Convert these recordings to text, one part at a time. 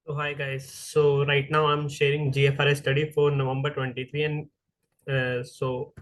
So hi guys. So right now I'm sharing GFRS study for November 23 and so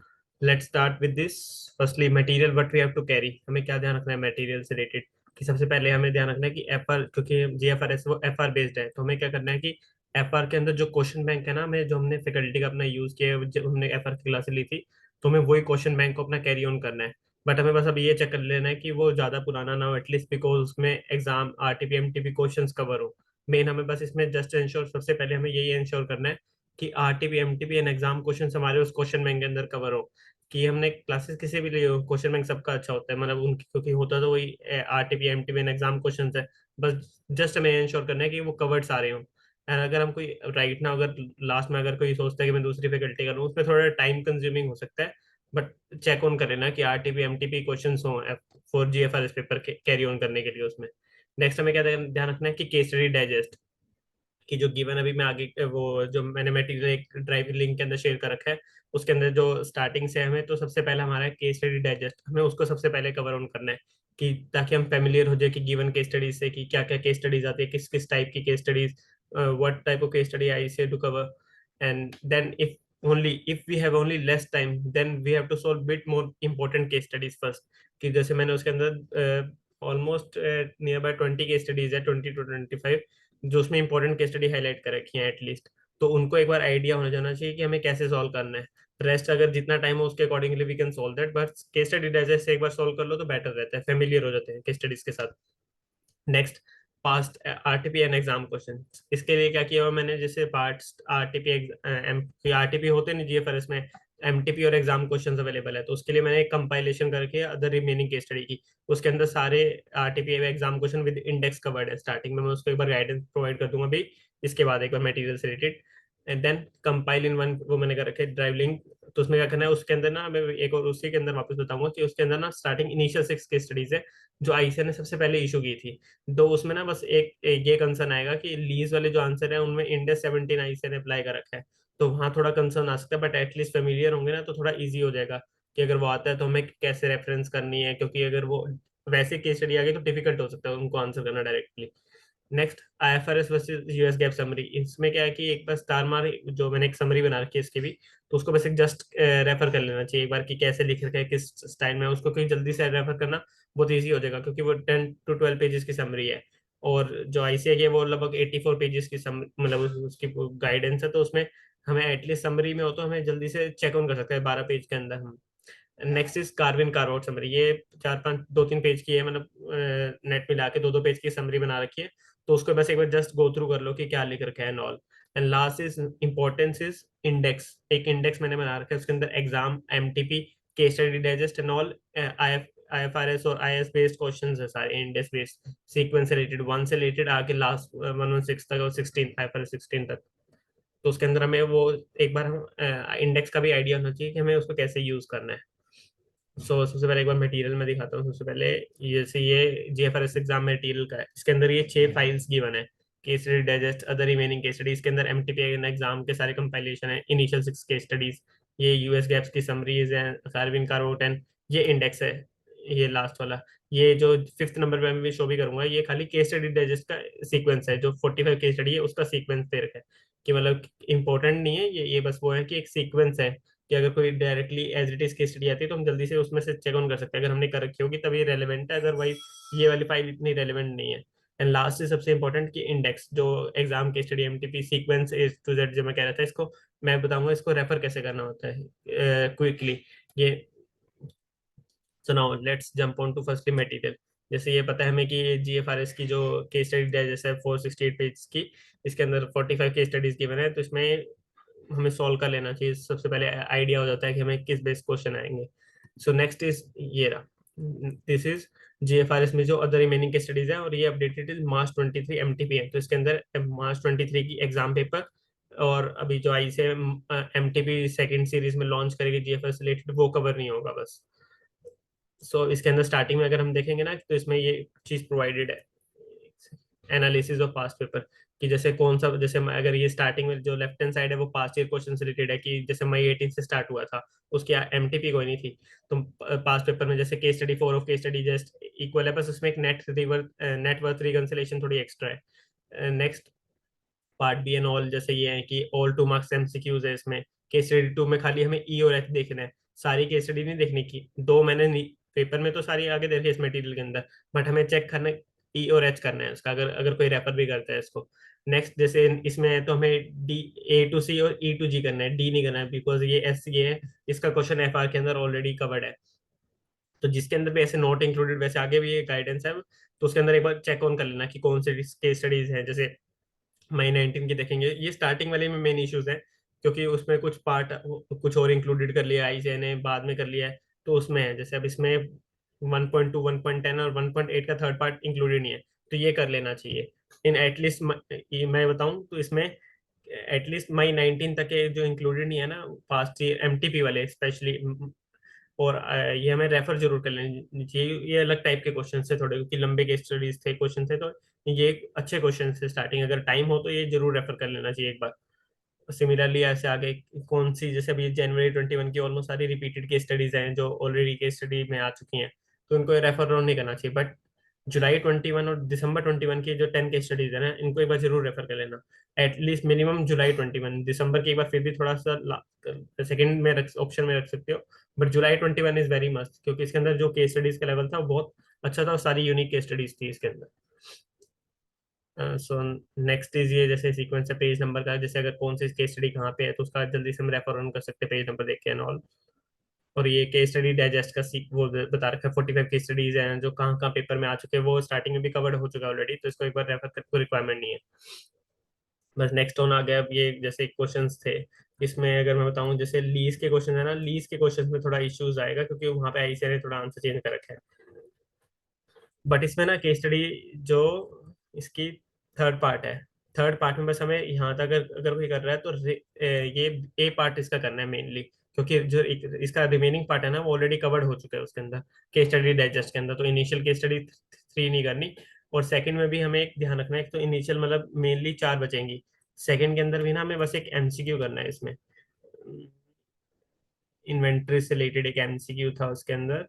let's start with this. Firstly, material what we have to carry. हमें क्या ध्यान रखना है material से related कि सबसे पहले हमें ध्यान रखना है कि एफआर क्योंकि जीएफआरएस वो एफआर बेस्ड है तो हमें क्या करना है कि एफआर के अंदर जो क्वेश्चन बैंक है ना हमें जो हमने फैकल्टी का अपना यूज किया है जब हमने एफआर की क्लासे ली थी तो हमें वही क्वेश्चन बैंक को अपना कैरी ऑन करना है। बट हमें बस अब ये चेक कर लेना है कि वो ज्यादा पुराना ना हो एटलीस्ट बिकॉज उसमें exam RTP MTP questions cover हो। मेन हमें बस इसमें जस्ट इंश्योर सबसे पहले हमें यही इंश्योर करना है कि RTP MTP and exam question हमारे उस क्वेश्चन बैंक के अंदर कवर हो। कि हमने क्लासेस किसी भी लिए हो क्वेश्चन बैंक सबका अच्छा होता है मतलब उनकी क्योंकि होता तो वही RTP MTP and exam question है। बस जस्ट हमें इंश्योर करना है कि वो कवर्ड सारे हों। एंड अगर हम कोई राइट ना अगर लास्ट में अगर कोई सोचता है कि मैं दूसरी फैकल्टी करूँ उसमें थोड़ा टाइम कंज्यूमिंग हो सकता है। बट चेक ऑन कर लेना कि आरटीपी एमटीपी क्वेश्चन हो फोर जीएफआरएस पेपर कैरी ऑन करने के लिए उसमें। नेक्स्ट हमें क्या ध्यान रखना है कि केस स्टडी डाइजेस्ट कि जो गिवन अभी मैं आगे वो जो मैंने मटेरियल एक ड्राइव लिंक के अंदर शेयर कर रखा है उसके अंदर जो स्टार्टिंग से हमें तो सबसे पहले हमारा केस स्टडी डाइजेस्ट हमें उसको सबसे पहले कवर ऑन करना है कि ताकि हम फेमिलियर हो जाए कि गिवन केस स्टडीज से कि क्या क्या केस स्टडीज आती है किस किस टाइप की case studies what type of case study I say to cover. And then if only if we have only less time then we have to solve bit more important case studies first। कि जैसे मैंने उसके अंदर almost near by 20 case studies है 20 to 25 जो उसमें important case study highlight कर रखी है एटलीस्ट। तो उनको एक बार आइडिया होना जाना चाहिए कि हमें कैसे सॉल्व करना है। रेस्ट अगर जितना टाइम हो उसके accordingly we can solve that but case study digest से एक बार सॉल्व कर लो तो बेटर रहता है फेमिलियर हो जाते हैं केस स्टडीज के साथ। Next past RTP and exam question. इसके लिए क्या किया हुआ मैंने जैसे पार्ट्स आरटीपी आरटीपी होते नहीं जीएफआरएस में एमटीपी और एग्जाम क्वेश्चंस अवेलेबल है तो उसके लिए मैंने एक कंपाइलेशन करके अदर रिमेनिंग केस स्टडी की उसके अंदर सारे RTP exam question with index covered है। स्टार्टिंग में मैं उसको एक बार गाइडेंस प्रोवाइड कर दूंगा अभी इसके बाद एक बार मटेरियल से रिलेटेड। And then compile in one वो मैंने कर रखे ड्राइव लिंक। तो उसमें क्या करना है उसके अंदर ना मैं एक और उसी के अंदर वापस बताऊंगा कि उसके अंदर ना स्टार्टिंग इनिशियल 6 केस स्टडीज है जो आईसीए ने सबसे पहले इशू की थी। तो उसमें ना बस एक ये कंसर्न आएगा कि लीज वाले जो आंसर है उनमें इंडेक्स 17 आईसीए ने अप्लाई कर रखा है। तो वहाँ थोड़ा कंसर्न आ सकता है बट एटलीस्ट फेमिलियर होंगे ना तो थोड़ा इजी हो जाएगा कि अगर वो आता है तो हमें कैसे रेफरेंस करनी है क्योंकि अगर वो वैसे केस स्टडी आ गई तो डिफिकल्ट हो सकता है उनको आंसर करना directly. Next IFRS versus US gap summary. इसमें क्या है कि एक बार स्टार मार जो मैंने एक समरी बना रखी है इसकी भी तो उसको बस एक जस्ट रेफर कर लेना चाहिए एक बार कि कैसे लिख रखा है किस स्टाइल में उसको कहीं जल्दी से रेफर करना बहुत ईजी हो जाएगा क्योंकि वो 10 to 12 पेजेस की समरी है। और जो आईसीए है वो लगभग 84 पेजेस की मतलब उसकी गाइडेंस है तो उसमें हमें एटलीस्ट समरी में हो तो हमें जल्दी से चेक ऑन कर सकते हैं 12 पेज के अंदर हम। नेक्स्ट इज कार्विन कारवॉट समरी। ये 4 5 2 3 पेज की है मतलब नेट मिला के 2 2 पेज की समरी बना रखी है। तो उसको बस एक बार जस्ट गो थ्रू कर लो कि क्या लिख रखा है and all. And last is importance is index. एक इंडेक्स मैंने बना रखा है उसके अंदर exam MTP case study digest and all IFRS और आईएस बेस्ड क्वेश्चंस है सारे इंडेक्स बेस्ड सीक्वेंस से रिलेटेड 1 से रिलेटेड आके लास्ट 116 तक और 16 आईएफआरएस 16 तक। तो उसके अंदर हमें वो एक बार हम इंडेक्स का भी आइडिया होना चाहिए कि हमें उसको कैसे यूज करना है। सबसे पहले एक बार मटेरियल में दिखाता हूँ। सबसे पहले ये जीएफआरएस एग्जाम मटेरियल का है इसके अंदर ये 6 फाइल्स गिवन है। Case study digest other remaining case study इसके अंदर एमटीपी एग्जाम के सारे कंपाइलेशन है इनिशियल 6 केस स्टडीज। ये यूएस गैप्स की समरीज है कार्विन कार्वोट एंड ये इंडेक्स है ये लास्ट वाला। ये जो 5th नंबर पे मैं शो भी करूंगा ये खाली केस स्टडी डाइजेस्ट का सीक्वेंस है जो 45 केस स्टडी है उसका सीक्वेंस दे रखा है कि मतलब इंपॉर्टेंट नहीं है ये बस वो है कि एक सीक्वेंस है कि अगर कोई directly as it is case study आती है तो हम जल्दी से उसमें से चेक ऑन कर सकते हैं अगर हमने कर रखी होगी तब ये रेलेवेंट है अदरवाइज ये वाली फाइल इतनी रेलेवेंट नहीं है। एंड लास्ट से सबसे इंपॉर्टेंट कि इंडेक्स जो exam case study MTP sequence A to Z जो मैं कह रहा था इसको मैं बताऊंगा इसको रेफर कैसे करना होता है क्विकली ये। So now let's jump on to firstly material. जैसे ये पता है हमें कि जीएफआरएस की जो केस स्टडी डाइजेस्ट है 468 पेज की इसके अंदर 45 केस स्टडीज गिवन है तो इसमें हमें सॉल्व कर लेना चाहिए। सबसे पहले आइडिया हो जाता है कि हमें किस बेस क्वेश्चन आएंगे। सो नेक्स्ट इज ये रहा दिस इज जीएफआरएस में जो अदर रिमेनिंग के स्टडीज है और ये अपडेटेड इज मार्च 23 एमटीपी है तो इसके अंदर मार्च 23 की एग्जाम पेपर और अभी जो आई से एमटीपी सेकंड सीरीज में लॉन्च करेगी जीएफआरएस रिलेटेड वो कवर नहीं होगा बस। इसके अंदर स्टार्टिंग में अगर हम देखेंगे ना तो इसमें ये चीज प्रोवाइडेड है एनालिसिस ऑफ पास्ट पेपर कि जैसे कौन सा जैसे अगर ये स्टार्टिंग में जो लेफ्ट हैंड साइड है वो पास्ट ईयर क्वेश्चन से रिलेटेड है कि जैसे मई 18 से स्टार्ट हुआ था उसकी एमटीपी कोई नहीं थी। तो पास्ट पेपर में जैसे case study 4 of case study just equal है बस उसमें एक नेटवर्थ रिकंसिलेशन थोड़ी एक्स्ट्रा है। Next part B and all जैसे ये है कि ऑल 2 मार्क्स एमसीक्यूज है इसमें। केस स्टडी 2 में खाली हमें ई और एच देखना है, सारी केस स्टडी नहीं देखने की। दो मैंने पेपर में तो सारी आगे देखी इस मटेरियल के अंदर, बट हमें चेक करना ई और एच करना है उसका, अगर अगर कोई रेफर भी करता है इसको। नेक्स्ट जैसे इसमें है तो हमें डी ए टू सी और ई टू जी करना है, डी नहीं करना है, बिकॉज ये एस ये है, इसका क्वेश्चन एफ आर के अंदर ऑलरेडी कवर्ड है। तो जिसके अंदर भी ऐसे नोट इंक्लूडेड, वैसे आगे भी ये गाइडेंस है, तो उसके अंदर एक बार चेक ऑन कर लेना कि कौन से केस स्टडीज हैं। जैसे मई 19 की देखेंगे, ये स्टार्टिंग वाले में मेन इश्यूज है, क्योंकि उसमें कुछ पार्ट कुछ और इंक्लूडेड कर लिया आईसीए ने, बाद में कर लिया है। तो उसमें है जैसे अब इसमें 1.2 1.10 और 1.8 का थर्ड पार्ट इंक्लूडेड नहीं है, तो ये कर लेना चाहिए इन एटलीस्ट। मैं बताऊं तो इसमें एटलीस्ट मई 19 तक के जो इंक्लूडेड नहीं है ना पास्ट ईयर एमटीपी वाले स्पेशली, और ये हमें रेफर जरूर कर लेनी चाहिए। ये अलग टाइप के क्वेश्चन थे थोड़े, क्योंकि लंबे केस स्टडीज थे, क्वेश्चन थे, तो ये अच्छे क्वेश्चन थे स्टार्टिंग। अगर टाइम हो तो ये जरूर रेफर कर लेना चाहिए एक बार। सिमिलरली ऐसे आगे कौन सी, जैसे अभी जनवरी 21 की ऑलमोस्ट सारी रिपीटेड केस स्टडीज हैं जो ऑलरेडी केस स्टडी में आ चुकी हैं, तो इनको रेफर नहीं करना चाहिए। बट जुलाई 21 और दिसंबर 21 की जो 10 केस स्टडीज है ना, इनको एक बार जरूर रेफर कर लेना। एटलीस्ट मिनिमम जुलाई 21, दिसंबर की एक बार फिर भी थोड़ा सा सेकंड में ऑप्शन में रख सकते हो, but July 21 is very must, क्योंकि इसके अंदर जो केस स्टडीज का लेवल था वो बहुत अच्छा था, और सारी यूनिक केस स्टडीज थी इसके अंदर। सो नेक्स्ट इज ये जैसे सीक्वेंस है पेज नंबर का, जैसे अगर कौन सी केस स्टडी कहाँ पे है तो उसका जल्दी से हम रेफर ऑन कर सकते हैं पेज नंबर देख के एंड ऑल। और ये केस स्टडी डाइजेस्ट का वो बता रखा है, 45 केस स्टडीज हैं जो कहाँ कहाँ पेपर में आ चुके हैं, वो स्टार्टिंग में भी कवर्ड हो चुका है ऑलरेडी, तो इसको एक बार रेफर करने को रिक्वायरमेंट नहीं है। बस नेक्स्ट ऑन आ गया। अब ये जैसे क्वेश्चंस थे, इसमें अगर मैं बताऊं जैसे लीज के क्वेश्चन है ना, लीज के क्वेश्चन में थोड़ा इश्यूज आएगा, क्योंकि वहाँ पे आईसीआर ने थोड़ा आंसर चेंज कर रखा है। बट इसमें ना केस स्टडी जो इसकी थर्ड पार्ट है, थर्ड पार्ट में बस हमें यहाँ तक अगर अगर कोई कर रहा है तो ये ए पार्ट इसका करना है मेनली, क्योंकि जो इसका रिमेनिंग पार्ट है ना वो ऑलरेडी कवर्ड हो चुका है उसके अंदर, केस स्टडी डाइजेस्ट के अंदर। तो इनिशियल केस स्टडी 3 नहीं करनी, और सेकंड में भी हमें एक ध्यान रखना है, तो इनिशियल मतलब मेनली 4 बचेंगी, सेकंड के अंदर भी ना हमें बस एक एमसीक्यू करना है इसमें। इन्वेंट्री से रिलेटेड एक एमसीक्यू था उसके अंदर,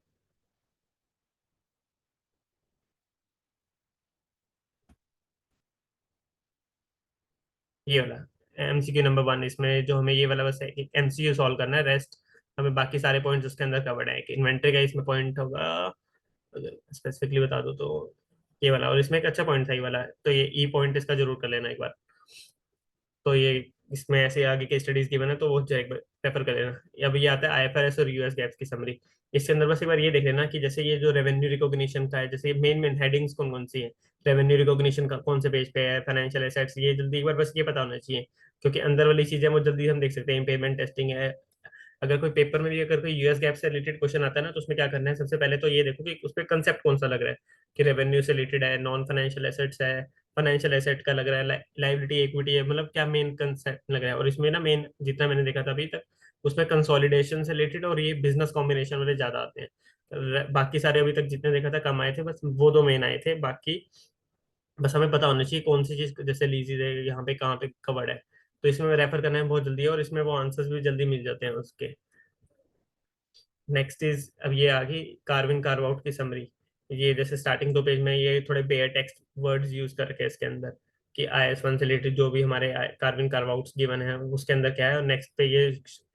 ये वाला एमसीक्यू नंबर 1। इसमें जो हमें ये वाला बस एक एमसीक्यू सॉल्व करना है, रेस्ट हमें बाकी सारे पॉइंट्स उसके अंदर कवर्ड है। इन्वेंट्री का इसमें पॉइंट होगा, अगर स्पेसिफिकली बता दो तो ये वाला, और इसमें एक अच्छा पॉइंट था ये वाला, तो ये ई पॉइंट इसका जरूर कर लेना एक बार। तो ये इसमें ऐसे आगे के स्टडीज की बने तो वो एक बार रेफर कर लेना। अब ये आता है आईएफआरएस और यूएस गैप्स की समरी। इसके अंदर बस एक बार ये देख लेना कि जैसे ये जो रेवेन्यू रिकॉग्निशन का है, जैसे मेन मेन हेडिंग्स कौन कौन सी है, रेवेन्यू रिकॉग्निशन का कौन से पेज पे है, फाइनेंशियल एसेट्स, ये जल्दी एक बार बस ये पता होना चाहिए, क्योंकि अंदर वाली चीजें वो जल्दी हम देख सकते हैं। पेमेंट टेस्टिंग है, अगर कोई पेपर में भी अगर कोई यूएस गैप से रिलेटेड क्वेश्चन आता है ना, तो उसमें क्या करना है, सबसे पहले तो ये देखो कि उस पर कंसेप्ट कौन सा लग रहा है, कि रेवेन्यू से रिलेटेड है, नॉन फाइनेंशियल एसेट्स है, फाइनेंशियल एसेट का लग रहा है, लाइबिलिटी इक्विटी है, मतलब क्या मेन कंसेप्ट लग रहा है। और इसमें ना मेन जितना मैंने देखा था अभी तक, उसमें कंसोलिडेशन से रिलेटेड और ये बिजनेस कॉम्बिनेशन वाले ज्यादा आते हैं। बाकी सारे अभी तक जितने देखा था कम आए थे, बस वो दो मेन आए थे। बाकी बस हमें पता होना चाहिए कौन सी चीज जैसे लीजिए यहाँ पे कहाँ पे कवर्ड है, तो इसमें रेफर करना है बहुत जल्दी है, और इसमें वो आंसर्स भी जल्दी मिल जाते हैं उसके। नेक्स्ट इज अब ये आ गई कार्विंग कार्व आउट की समरी। ये जैसे स्टार्टिंग 2 पेज में ये थोड़े बेयर टेक्स्ट वर्ड्स यूज करके इसके अंदर, कि IS1 से रिलेटेड जो भी हमारे कार्विंग कार्व आउट्स गिवन है उसके अंदर क्या है, और नेक्स्ट पे ये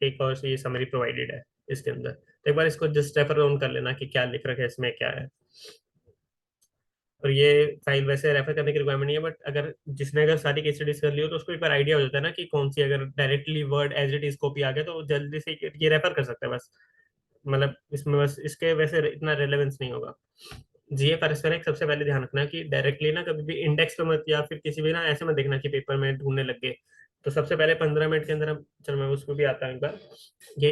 एक और ये समरी प्रोवाइडेड है इसके अंदर। तो एक बार इसको जस्ट रेफर ऑन कर लेना कि क्या लिख रखा है इसमें क्या है। और ये फाइल वैसे रेफर करने की रिक्वायरमेंट नहीं है, बट अगर जिसने अगर सारी केस स्टडीज कर ली हो तो उसको एक बार आइडिया हो जाता है ना कि कौन सी, अगर directly word as it is copy आ गया तो जल्दी से ये रेफर कर सकता है बस। मतलब इसमें बस इसके वैसे इतना रेलेवेंस नहीं होगा। जीए पारस्परिक सबसे पहले ध्यान रखना कि डायरेक्टली ना कभी भी इंडेक्स पे मत, या फिर किसी भी ना ऐसे मत देखना कि पेपर में ढूंढने लग गए। तो सबसे पहले 15 मिनट के अंदर हम, चलो मैं उसको भी आता हूँ एक बार। ये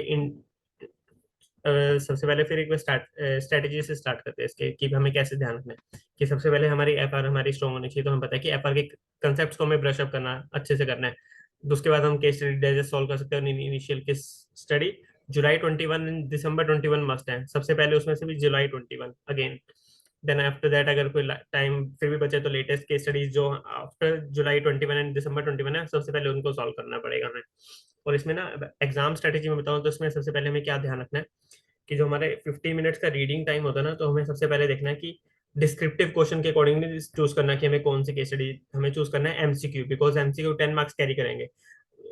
सबसे पहले फिर एक बार स्ट्रेटेजी से स्टार्ट करते हैं इसके, कि हमें कैसे ध्यान रखना है। कि सबसे पहले हमारी एफआर हमारी स्ट्रॉन्ग होनी चाहिए, तो हमें पता है कि एफआर के कंसेप्ट को हमें ब्रश अप करना अच्छे से करना है। तो उसके बाद हम केस स्टडी डाइजेस्ट सॉल्व कर सकते हैं। इनिशियल केस स्टडी जुलाई 21 दिसंबर 21 मस्ट है, सबसे पहले उसमें से भी जुलाई 21 अगेन। देन आफ्टर दैट अगर कोई टाइम फिर भी बचे तो लेटेस्ट केस स्टडीज जो आफ्टर जुलाई 21 एंड दिसंबर 21 है, सबसे पहले उनको सॉल्व करना पड़ेगा हमें। और इसमें ना एग्जाम स्ट्रेटेजी में बताऊं तो इसमें सबसे पहले हमें क्या ध्यान रखना है, कि जो हमारे 50 मिनट्स का रीडिंग टाइम होता है ना, तो हमें सबसे पहले देखना है कि डिस्क्रिप्टिव क्वेश्चन के अकॉर्डिंगली चूज करना कि हमें कौन सी केस स्टडी हमें चूज करना है। MCQ, because MCQ 10 marks carry करेंगे।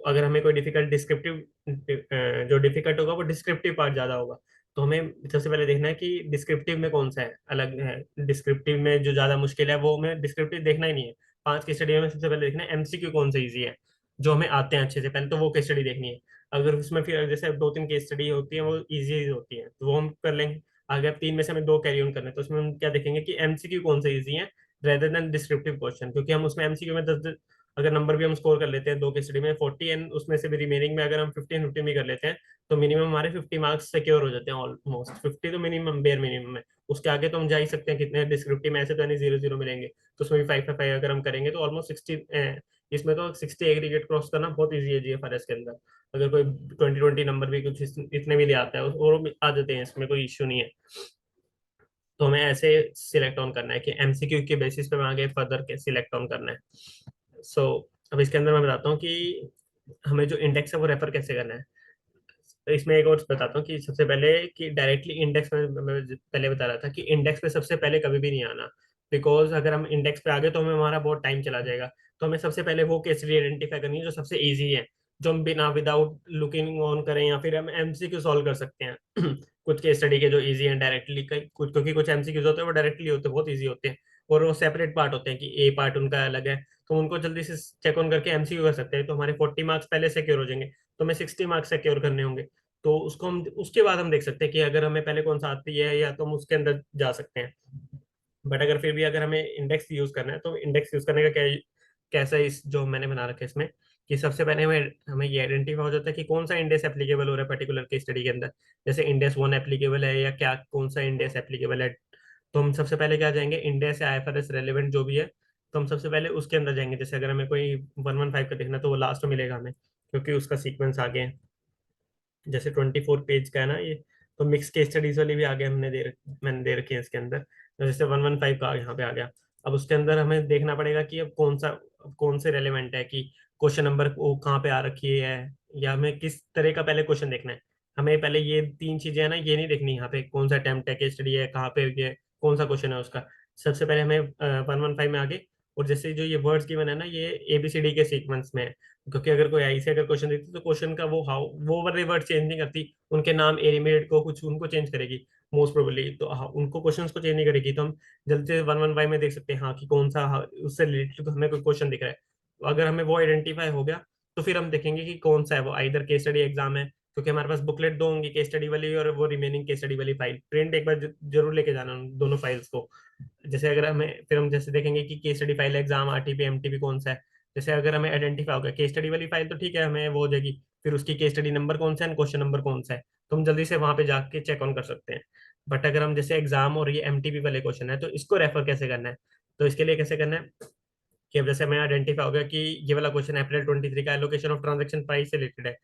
अगर हमें कोई डिफिकल्ट डिस्क्रिप्टिव, जो डिफिकल्ट होगा वो डिस्क्रिप्टिव पार्ट ज्यादा होगा। तो हमें सबसे पहले देखना है कि डिस्क्रिप्टिव में कौन सा है अलग है। डिस्क्रिप्टिव में जो ज्यादा मुश्किल है वो हमें डिस्क्रिप्टिव देखना ही नहीं है। 5 केस स्टडी में सबसे पहले देखना है एमसीक्यू कौन सा इजी है, जो हमें आते हैं अच्छे से, पहले तो वो केस स्टडी देखनी है। अगर उसमें फिर जैसे 2-3 केस स्टडी होती है वो इजी होती है तो वो हम कर लेंगे। अगर 3 में से हमें 2 कैरी ऑन करने हैं, तो उसमें हम क्या देखेंगे कि एमसीक्यू कौन सा इजी है रेदर देन डिस्क्रिप्टिव क्वेश्चन, क्योंकि हम उसमें एमसीक्यू में 10, अगर नंबर भी हम स्कोर कर लेते हैं 2 केस स्टडी में 40, एंड उसमें से भी रिमेनिंग में अगर हम 15-15 भी कर लेते हैं, तो मिनिमम हमारे 50 मार्क्स सिक्योर हो जाते हैं। ऑलमोस्ट 50 तो मिनिमम, बेयर मिनिमम है। उसके आगे तो हम जा ही सकते हैं कितने डिस्क्रिप्टिव में, ऐसे तो नहीं 0-0 मिलेंगे, तो उसमें भी 5-5 अगर हम करेंगे तो ऑलमोस्ट 60। इसमें तो 60 एग्रीगेट क्रॉस करना बहुत ईजी है जीएफआरएस के अंदर। अगर कोई 20-20 नंबर भी कुछ इतने भी ले आता है और भी आ जाते हैं, इसमें कोई इश्यू नहीं है। तो हमें ऐसे सिलेक्ट ऑन करना है कि एमसीक्यू के बेसिस पे हमें आगे फर्दर के सिलेक्ट ऑन करना है। अब इसके अंदर मैं बताता हूँ कि हमें जो इंडेक्स है वो रेफर कैसे करना है। तो इसमें एक और बताता हूँ कि सबसे पहले कि डायरेक्टली इंडेक्स में, मैं पहले बता रहा था कि इंडेक्स पे सबसे पहले कभी भी नहीं आना। बिकॉज अगर हम इंडेक्स पे आ गए तो हमें हमारा बहुत टाइम चला जाएगा। तो हमें सबसे पहले वो केस आइडेंटिफाई करनी है जो सबसे ईजी है, जो हम बिना विदाउट लुकिंग ऑन करें, या फिर हम एमसीक्यू सॉल्व कर सकते हैं। कुछ केस स्टडी के जो इजी हैं डायरेक्टली, कुछ क्योंकि कुछ एमसीक्यूज होते हैं वो डायरेक्टली होते हैं, बहुत इजी होते हैं, और वो सेपरेट पार्ट होते हैं कि ए पार्ट उनका अलग है। तो उनको जल्दी से चेक ऑन करके एमसीक्यू कर सकते हैं, तो हमारे 40 मार्क्स पहले सिक्योर हो जाएंगे। तो हमें 60 मार्क्स सिक्योर करने होंगे। तो उसको हम उसके बाद हम देख सकते हैं कि अगर हमें पहले कौन सा आती है, या तो हम उसके अंदर जा सकते हैं। बट अगर फिर भी अगर हमें इंडेक्स यूज करना है, तो इंडेक्स यूज करने का क्या, कैसा इस जो मैंने बना रखा है इसमें, कि सबसे पहले हमें हमें ये आइडेंटिफाई हो जाता है कि कौन सा इंडेक्स एप्लीकेबल हो रहा है पर्टिकुलर केस स्टडी के अंदर। जैसे इंडेक्स 1 एप्लीकेबल है या क्या, कौन सा इंडेक्स एप्लीकेबल है। तो हम सबसे पहले क्या जाएंगे, इंडेक्स या आईएफआरएस रेलेवेंट जो भी है, तो हम सबसे पहले उसके अंदर जाएंगे। जैसे अगर हमें कोई 115 का देखना है, तो वो लास्ट में मिलेगा हमें, क्योंकि उसका सीक्वेंस आगे है। जैसे 24 पेज का है ना ये, तो मिक्स केस स्टडीज वाली भी आगे मैंने दे रखी है इसके अंदर। तो जैसे 115 का यहाँ पे आ गया। अब उसके अंदर हमें देखना पड़ेगा कि अब कौन से रेलेवेंट है, कि क्वेश्चन नंबर वो कहाँ पे आ रखी है, या हमें किस तरह का पहले क्वेश्चन देखना है। हमें पहले ये 3 चीजें है ना, ये नहीं देखनी यहाँ पे कौन सा अटेम्प्ट है, केस स्टडी है कहाँ पे, ये कौन सा क्वेश्चन है उसका। सबसे पहले हमें 115 में आगे, और जैसे जो ये वर्ड्स गिवन है ना, ये एबीसीडी के सीक्वेंस में है। क्योंकि अगर कोई आई से अगर क्वेश्चन देती तो क्वेश्चन का वो वाले वर्ड चेंज नहीं करती, उनके नाम एलिमेट को कुछ उनको चेंज करेगी मोस्ट प्रोबेबली। तो हाँ, उनको क्वेश्चंस को चेंज नहीं करेगी, तो हम जल्दी से 115 में देख सकते हैं हाँ कि कौन सा, हाँ, उससे रिलेटेड हमें कोई क्वेश्चन दिख रहा है। तो अगर हमें वो आइडेंटिफाई हो गया, तो फिर हम देखेंगे कि कौन सा है वो, आइदर केस स्टडी एग्जाम है, क्योंकि हमारे पास बुकलेट 2 होंगी, केस स्टडी वाली और वो रिमेनिंग केस स्टडी वाली फाइल प्रिंट एक बार जरूर लेके जाना उन दोनों फाइल्स को। जैसे अगर हमें, फिर हम जैसे देखेंगे कि case study file exam RTP MTP कौन सा है। जैसे अगर हमें आइडेंटिफाई होगा केस स्टडी वाली फाइल, तो ठीक है हमें वो हो जाएगी। फिर उसकी केस स्टडी नंबर कौन सा है, क्वेश्चन नंबर कौन सा है, तो हम जल्दी से वहां पे जाके चेक ऑन कर सकते हैं। बट अगर हम जैसे एग्जाम और ये एमटीपी वाले क्वेश्चन है, तो इसको रेफर कैसे करना है। तो इसके लिए कैसे करना है कि अब जैसे हमें आइडेंटिफाई हो गया कि ये वाला क्वेश्चन अप्रैल 23 का एलोकेशन ऑफ ट्रांजेक्शन प्राइस से रिलेटेड है,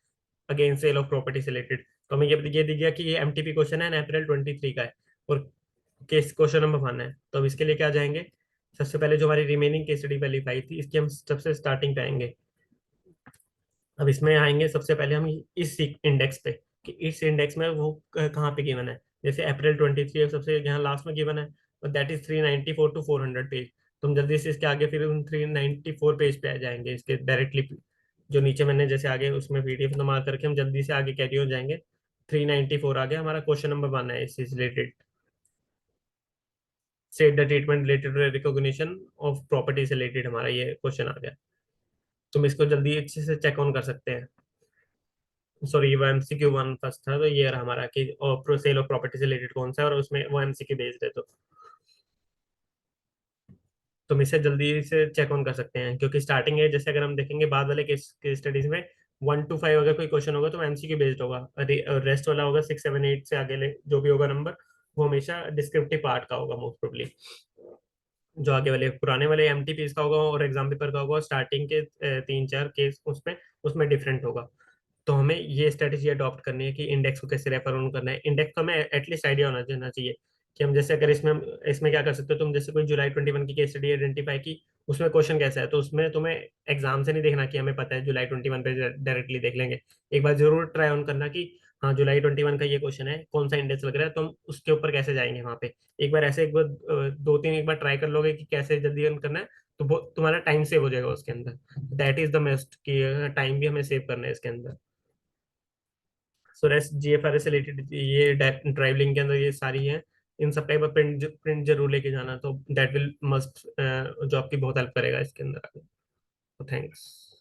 अगेंस्ट सेल ऑफ प्रॉपर्टी से रिलेटेड। तो हमें ये दिख गया कि ये एमटीपी क्वेश्चन है, अप्रैल 23 का है, और केस क्वेश्चन नंबर पाना है। तो अब इसके लिए क्या जाएंगे, सबसे पहले जो हमारी रिमेनिंग केस स्टडी वाली फाइल थी, इसकी हम सबसे स्टार्टिंग पे आएंगे। अब इसमें आएंगे सबसे पहले हम इस इंडेक्स पे, कि इस इंडेक्स में वो कहाँ पे गिवन है। जैसे अप्रैल 23 सबसे यहाँ लास्ट में गिवन है, और दैट इज 394 to 400 पेज। तो हम जल्दी से इसके आगे फिर उन 394 पेज पे आ जाएंगे इसके डायरेक्टली, जो नीचे मैंने जैसे आगे उसमें पीडीएफ नमा करके हम जल्दी से आगे कैरी हो जाएंगे। 394 आ गया, हमारा क्वेश्चन नंबर वन है इससे related, set the treatment related recognition of property से रिलेटेड हमारा ये क्वेश्चन आ गया। तुम इसको जल्दी अच्छे से चेक ऑन कर सकते हैं। सॉरी, वो एमसीक्यू 1 फर्स्ट था, तो ये रहा हमारा कि सेल ऑफ प्रॉपर्टी से रिलेटेड कौन सा है, और उसमें वो एमसीक्यू बेस्ड है। तो तुम इसे जल्दी से चेक ऑन कर सकते हैं, क्योंकि स्टार्टिंग है, जैसे अगर हम देखेंगे बाद वाले केस स्टडीज में 1 to 5 अगर कोई क्वेश्चन होगा तो एमसीक्यू बेस्ड होगा, रेस्ट वाला होगा 6 7 8 से आगे जो भी होगा नंबर, वो हमेशा डिस्क्रिप्टिव पार्ट का होगा मोस्ट प्रोबेबली। जो आगे वाले पुराने वाले एमटीपीज का होगा और एग्जाम पेपर का होगा, स्टार्टिंग के 3 4 केस उसमें डिफरेंट होगा। तो हमें ये स्ट्रेटेजी अडॉप्ट करनी है कि इंडेक्स को कैसे रेफर ऑन करना है। इंडेक्स का हमें एटलीस्ट आइडिया होना देना चाहिए कि हम जैसे अगर इसमें क्या कर सकते हो, तुम जैसे कोई जुलाई 21 की केस स्टडी आइडेंटिफाई की, उसमें क्वेश्चन कैसा है, तो उसमें तुम्हें एग्जाम से नहीं देखना कि हमें पता है जुलाई 21 पे डायरेक्टली देख लेंगे। एक बार जरूर ट्राई ऑन करना कि हाँ जुलाई 21 का ये क्वेश्चन है, कौन सा इंडेक्स लग रहा है, तो हम उसके ऊपर कैसे जाएंगे वहां पे। एक बार ऐसे, एक बार दो तीन एक बार ट्राई कर लोगे कि कैसे जल्दी रन करना है, तो वो तुम्हारा टाइम सेव हो जाएगा उसके अंदर। दैट इज द बेस्ट कि टाइम भी हमें सेव करना है इसके अंदर। सो रेस्ट GFRS से रिलेटेड ये ड्राइवलिंग के अंदर ये सारी है। इन सब का एक बार प्रिंट प्रिंट जरूर लेके जाना, तो दैट विल मस्ट जो आपकी बहुत हेल्प करेगा इसके अंदर। थैंक्स।